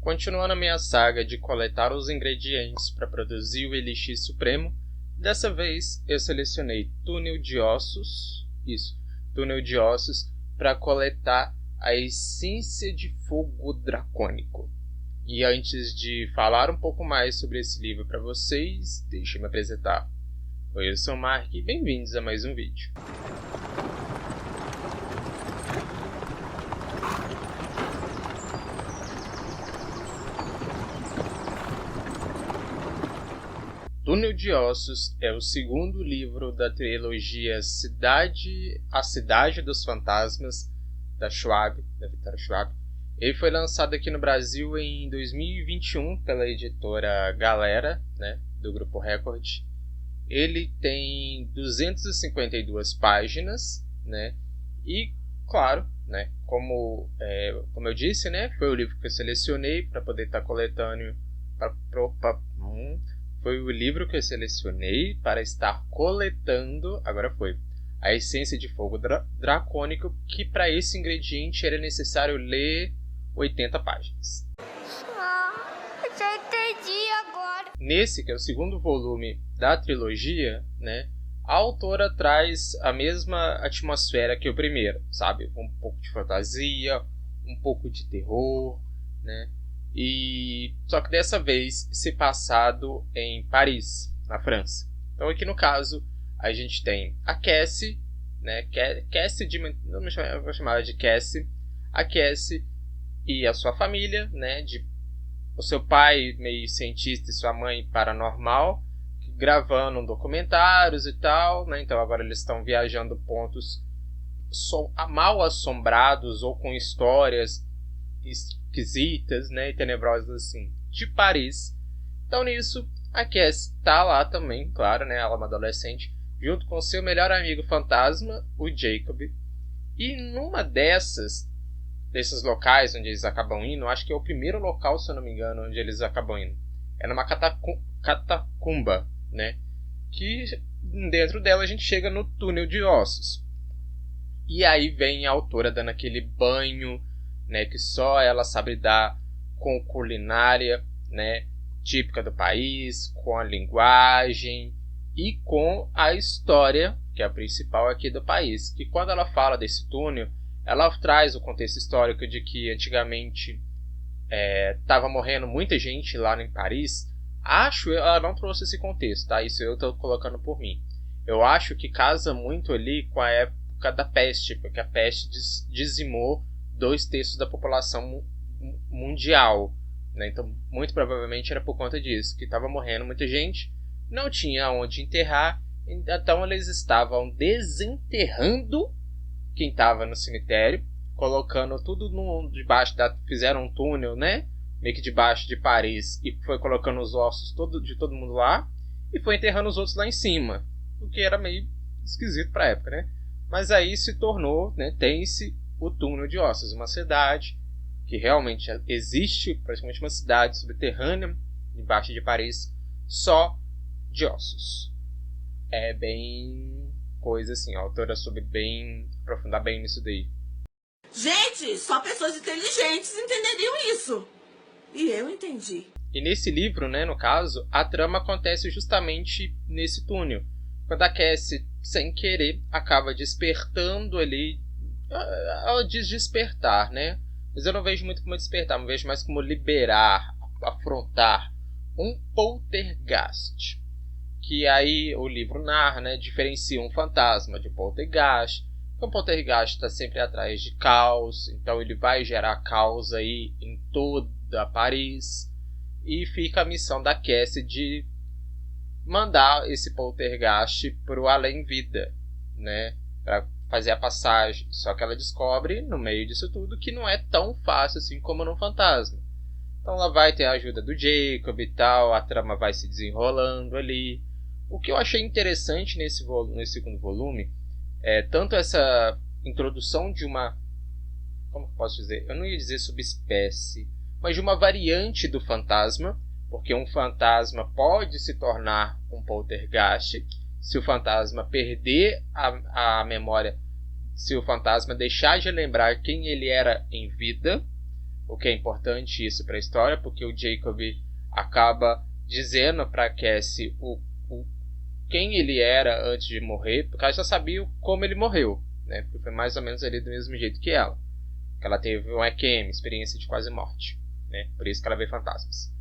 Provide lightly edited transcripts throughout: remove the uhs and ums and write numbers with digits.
Continuando a minha saga de coletar os ingredientes para produzir o Elixir Supremo, dessa vez eu selecionei túnel de ossos, para coletar a essência de fogo dracônico. E antes de falar um pouco mais sobre esse livro para vocês, deixe-me apresentar. Oi, eu sou o Mark e bem-vindos a mais um vídeo. Túnel de Ossos é o segundo livro da trilogia A Cidade dos Fantasmas, da Victoria Schwab. Ele foi lançado aqui no Brasil em 2021 pela editora Galera, do Grupo Record. Ele tem 252 páginas, e, claro, como eu disse, foi o livro que eu selecionei para poder estar coletando. Foi o livro que eu selecionei para estar coletando, a essência de fogo dracônico, que para esse ingrediente era necessário ler 80 páginas. Já entendi agora. Nesse, que é o segundo volume da trilogia, a autora traz a mesma atmosfera que o primeiro, sabe? Um pouco de fantasia, um pouco de terror, E só que dessa vez se passado em Paris, na França. Então aqui no caso a gente tem a Cassie, eu vou chamar ela de Cassie, a Cassie e a sua família, o seu pai meio cientista e sua mãe paranormal, gravando documentários e tal, Então agora eles estão viajando pontos mal assombrados ou com histórias esquisitas, e tenebrosas assim, de Paris. Então nisso, a Cassie tá lá também, claro, ela é uma adolescente, junto com seu melhor amigo fantasma, o Jacob. E numa desses locais onde eles acabam indo, acho que é o primeiro local, se eu não me engano, onde eles acabam indo, é numa catacumba, que dentro dela a gente chega no túnel de ossos. E aí vem a autora dando aquele banho, que só ela sabe dar com culinária, típica do país, com a linguagem e com a história, que é a principal aqui do país. Que quando ela fala desse túnel, ela traz o contexto histórico de que antigamente estava morrendo muita gente lá em Paris. Ela não trouxe esse contexto, tá? Isso eu estou colocando por mim. Eu acho que casa muito ali com a época da peste, porque a peste dizimou 2/3 da população mundial, Então, muito provavelmente era por conta disso, que estava morrendo muita gente, não tinha onde enterrar, então eles estavam desenterrando quem estava no cemitério, colocando tudo debaixo fizeram um túnel, meio que debaixo de Paris, e foi colocando os ossos de todo mundo lá, e foi enterrando os outros lá em cima, o que era meio esquisito para a época, Mas aí se tornou, tem-se o túnel de ossos, uma cidade que realmente existe, praticamente uma cidade subterrânea debaixo de Paris, só de ossos. É bem coisa assim, a autora soube bem aprofundar bem nisso daí. Gente, só pessoas inteligentes entenderiam isso. E eu entendi. E nesse livro, no caso, a trama acontece justamente nesse túnel, quando a Cassie, sem querer, acaba despertando ali. Ela diz despertar, Mas eu não vejo muito como despertar, eu vejo mais como liberar, afrontar um poltergeist. Que aí o livro narra, diferencia um fantasma de um poltergeist. O poltergeist está sempre atrás de caos, então ele vai gerar caos aí em toda Paris. E fica a missão da Cassie de mandar esse poltergeist para o além-vida, para fazer a passagem. Só que ela descobre, no meio disso tudo, que não é tão fácil assim como no fantasma. Então ela vai ter a ajuda do Jacob e tal, a trama vai se desenrolando ali. O que eu achei interessante nesse segundo volume é tanto essa introdução de uma... Como posso dizer? Eu não ia dizer subespécie, mas de uma variante do fantasma, porque um fantasma pode se tornar um poltergeist se o fantasma perder a memória, se o fantasma deixar de lembrar quem ele era em vida, o que é importante isso para a história, porque o Jacob acaba dizendo para Cassie quem ele era antes de morrer, porque ela já sabia como ele morreu, né? Porque foi mais ou menos ali do mesmo jeito que ela. Que ela teve um EQM, experiência de quase morte, né? Por isso que ela vê fantasmas.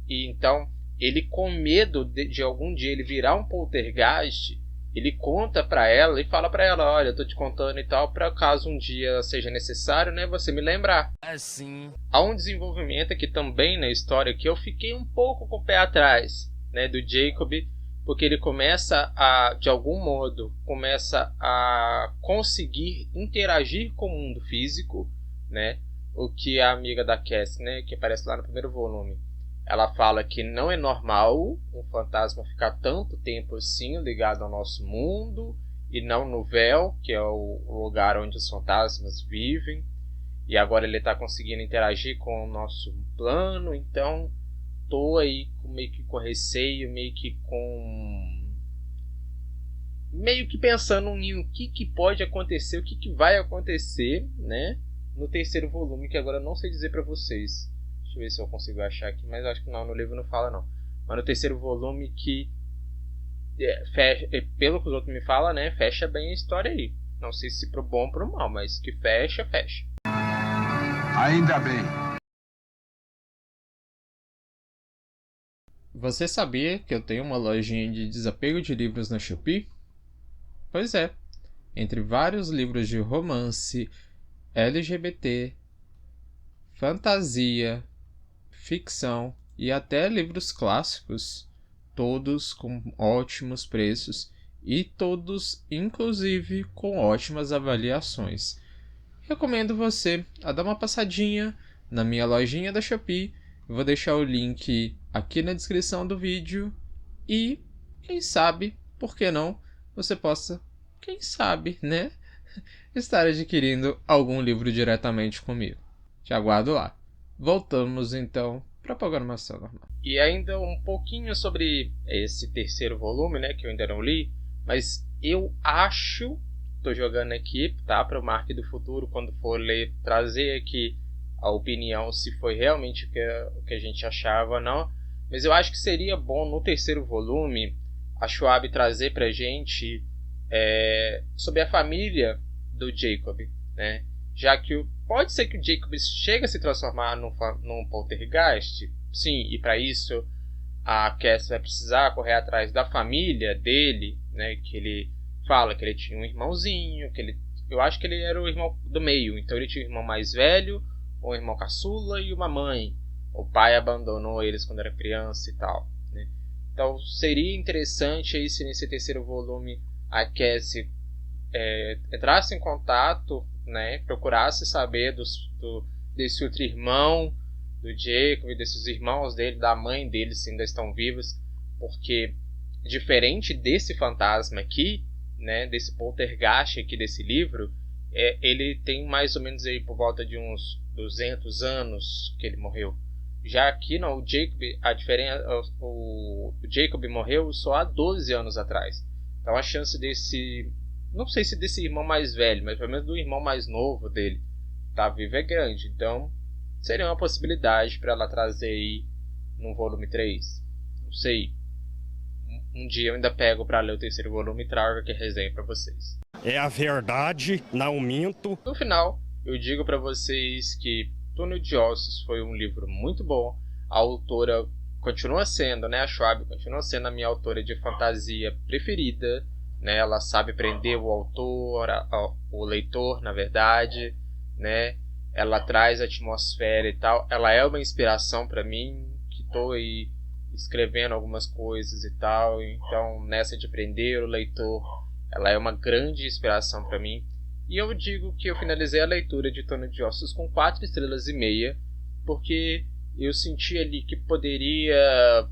E então, ele com medo de algum dia ele virar um poltergeist, ele conta pra ela e fala pra ela, olha, eu tô te contando e tal, pra caso um dia seja necessário, né, você me lembrar. Assim. Há um desenvolvimento aqui também na história que eu fiquei um pouco com o pé atrás, né, do Jacob, porque ele começa a, de algum modo, começa a conseguir interagir com o mundo físico, né, o que a amiga da Cassie, né, que aparece lá no primeiro volume, ela fala que não é normal um fantasma ficar tanto tempo assim ligado ao nosso mundo e não no véu, que é o lugar onde os fantasmas vivem. E agora ele está conseguindo interagir com o nosso plano, então tô aí meio que com receio, meio que pensando em o que pode acontecer, o que vai acontecer, né, no terceiro volume, que agora eu não sei dizer para vocês. Deixa eu ver se eu consigo achar aqui, mas acho que não, no livro não fala não. Mas no terceiro volume que, pelo que os outros me falam, né, fecha bem a história aí. Não sei se pro bom ou pro mal, mas que fecha. Ainda bem. Você sabia que eu tenho uma lojinha de desapego de livros na Shopee? Pois é. Entre vários livros de romance, LGBT, fantasia, ficção e até livros clássicos, todos com ótimos preços e todos, inclusive, com ótimas avaliações. Recomendo você a dar uma passadinha na minha lojinha da Shopee. Vou deixar o link aqui na descrição do vídeo e, quem sabe, por que não, você possa, quem sabe, né, estar adquirindo algum livro diretamente comigo. Te aguardo lá. Voltamos então para a programação normal. E ainda um pouquinho sobre esse terceiro volume, né, que eu ainda não li, mas eu acho, tô jogando aqui, tá, para o Mark do Futuro, quando for ler, trazer aqui a opinião se foi realmente o que a gente achava ou não, mas eu acho que seria bom no terceiro volume a Schwab trazer pra gente sobre a família do Jacob, né? Já que pode ser que o Jacob chegue a se transformar num poltergeist, sim, e para isso a Cassie vai precisar correr atrás da família dele, né? Que ele fala que ele tinha um irmãozinho, eu acho que ele era o irmão do meio, então ele tinha um irmão mais velho, um irmão caçula e uma mãe. O pai abandonou eles quando era criança e tal, né? Então seria interessante aí se nesse terceiro volume a Cassie entrasse em contato, né, procurasse saber desse outro irmão do Jacob, desses irmãos dele, da mãe dele, se ainda estão vivos, porque diferente desse fantasma aqui, né, desse poltergeist aqui desse livro, ele tem mais ou menos aí por volta de uns 200 anos que ele morreu. Já aqui não, o Jacob morreu só há 12 anos atrás. Então a chance desse, não sei se desse irmão mais velho, mas pelo menos do irmão mais novo dele tá vivo é grande. Então seria uma possibilidade para ela trazer aí no volume 3. Não sei. Um dia eu ainda pego para ler o terceiro volume e trago aqui a resenha para vocês. É a verdade, não minto. No final, eu digo para vocês que Túnel de Ossos foi um livro muito bom. A autora continua sendo, né, a Schwab continua sendo a minha autora de fantasia preferida, né? Ela sabe prender o autor, o leitor, na verdade, né? Ela traz a atmosfera e tal. Ela é uma inspiração para mim, que tô aí escrevendo algumas coisas e tal. Então, nessa de prender o leitor, ela é uma grande inspiração para mim. E eu digo que eu finalizei a leitura de Túnel de Ossos com 4,5 estrelas, porque eu senti ali que poderia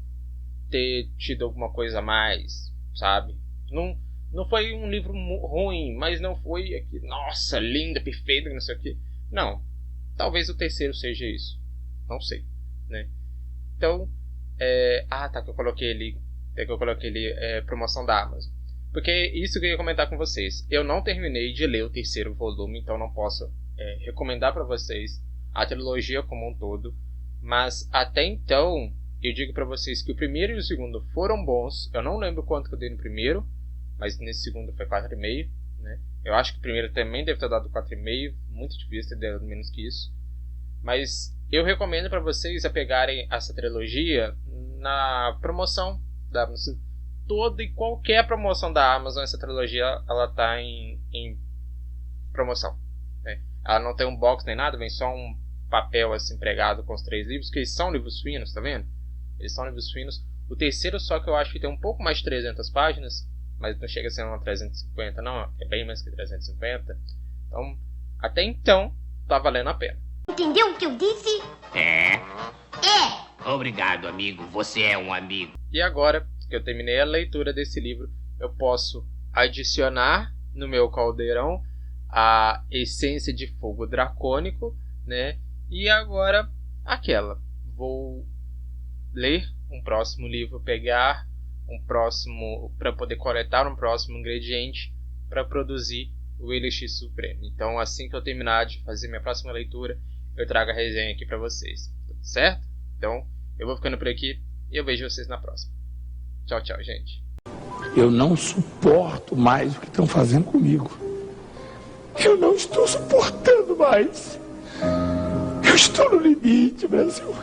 ter tido alguma coisa a mais, sabe? Não foi um livro ruim, mas não foi aqui, nossa, linda, perfeita, não sei o que. Não, talvez o terceiro seja isso, não sei, né? Então, que eu coloquei ali, promoção da Amazon. Porque isso que eu ia comentar com vocês. Eu não terminei de ler o terceiro volume, então não posso recomendar para vocês a trilogia como um todo. Mas até então, eu digo pra vocês que o primeiro e o segundo foram bons. Eu não lembro quanto que eu dei no primeiro, mas nesse segundo foi 4,5, né? Eu acho que o primeiro também deve ter dado 4,5, muito difícil ter dado menos que isso. Mas eu recomendo para vocês a pegarem essa trilogia na promoção da Amazon. Toda e qualquer promoção da Amazon, essa trilogia ela tá em promoção, né? Ela não tem um box nem nada, vem só um papel assim pregado com os 3 livros, que eles são livros finos, tá vendo? Eles são livros finos. O terceiro só que eu acho que tem um pouco mais de 300 páginas, mas não chega a ser uma 350 não, é bem mais que 350. Então, até então, tá valendo a pena. Entendeu o que eu disse? É? É! Obrigado, amigo. Você é um amigo. E agora que eu terminei a leitura desse livro, eu posso adicionar no meu caldeirão a essência de fogo dracônico, né? E agora aquela. Vou ler um próximo livro, pegar um próximo, para poder coletar um próximo ingrediente para produzir o Elixir Supremo. Então, assim que eu terminar de fazer minha próxima leitura, eu trago a resenha aqui para vocês, certo? Então, eu vou ficando por aqui e eu vejo vocês na próxima. Tchau, tchau, gente. Eu não suporto mais o que estão fazendo comigo. Eu não estou suportando mais. Eu estou no limite, Brasil.